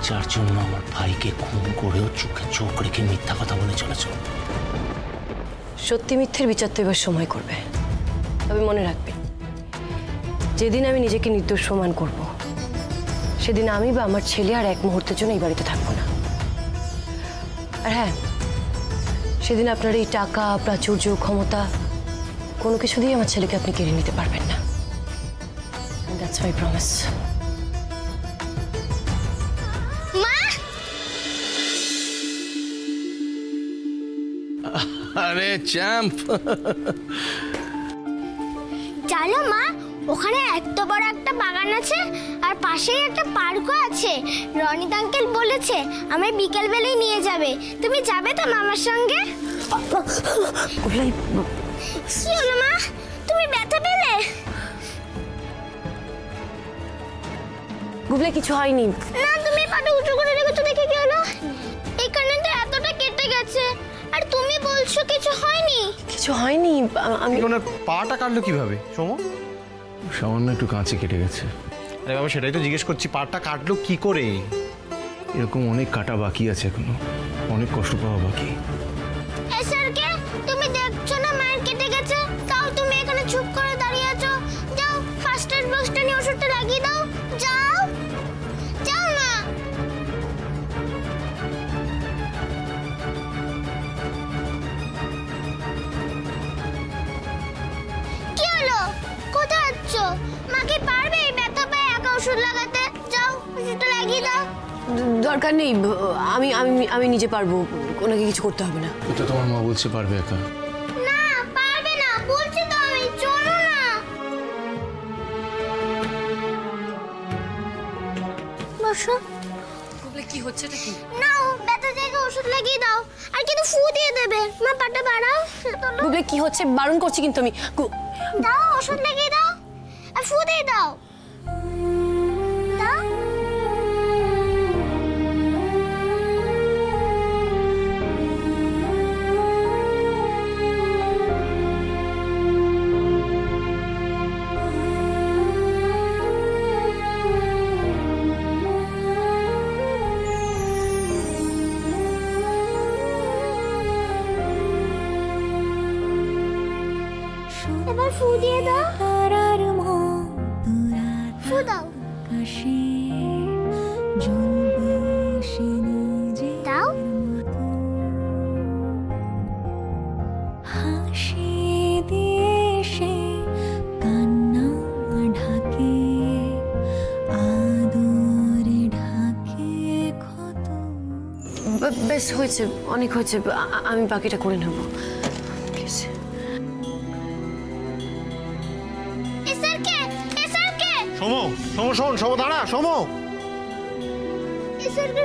যার জন্য আমার ভাইকে খুন করেও চোখে চোখ রেখে মিথ্যা কথা বলে চলেছ। সত্যি মিথ্যের বিচার তো এবার সময় করবে। তবে মনে রাখবে, যেদিন আমি নিজেকে নির্দোষ প্রমাণ করব, সেদিন আমি বা আমার ছেলে আর এক মুহূর্তের জন্য এই বাড়িতে থাকবো না। আর হ্যাঁ, সেদিন আপনার এই টাকা, প্রাচুর্য, ক্ষমতা কোনো কিছু দিয়ে আমার ছেলেকে আপনি কেড়ে নিতে পারবেন না। That's my promise. আরে চ্যাম্প, জানো মা, ওখানে এত বড় একটা বাগান আছে আর পাশেই একটা পার্কও আছে। রনিত আঙ্কেল বলেছে আমায় বিকেল বেলায় নিয়ে যাবে। তুমি যাবে তো মামার সঙ্গে? কি হলো মা, তুমি ব্যথা পেলে? গুবলে কিছু হয়নি। না, তুমি পাটা উঁচু করে রেখেছো দেখে কি হলো? এখানে তো এতটা কেটে গেছে আর তুমি বলছো কিছু হয়নি। কিছু হয়নি। আমি ওনার পাটা কাটলো কিভাবে সোমো? সামান্য একটু কাঁচে কেটে গেছে। আরে বাবা, সেটাই তো জিজ্ঞেস করছি, পাটা কাটলো কি করে? এরকম অনেক কাটা বাকি আছে এখনো, অনেক কষ্ট পাওয়া বাকি। এসআরকে, তুমি দেখছো না মায়ের কেটে গেছে, তাও তুমি এখানে চুপ করে দাঁড়িয়ে আছো। যাও, ফার্স্ট এড বক্সটা নিয়ে ওষুধটা লাগিয়ে দাও। যাও যাও না। কি হলো, কোথায় যাচ্ছ? মা কি পারবে এই ব্যথা পায়ে একা ওষুধ লাগাতে? যাও, ওষুধটা লাগিয়ে দাও। দরকার নেই, আমি আমি আমি নিজে পারবো, ওনাকে কিছু করতে হবে না। এটা তোমার মা বলছে পারবে একা। না, পারবে না বলছি তো আমি। চলো না। বসো। কি হচ্ছে এটা? কি নাও, ব্যথা জায়গায় ওষুধ লাগিয়ে দাও। আর কিন্তু ফু দিয়ে দেবে। মা পাটা বাড়াও। গুবলে কি হচ্ছে? বারণ করছি কিন্তু আমি। দাও, ওষুধ লাগিয়ে দাও আর ফু দিয়ে দাও। দাও। এবার ফু দিয়ে দাও। ফু দাও। দাও। বেশ হয়েছে, অনেক হয়েছে, আমি বাকিটা করে নেব। সোমো, সোমো শোন, সোমো দাঁড়া, সোমো। এসআরকে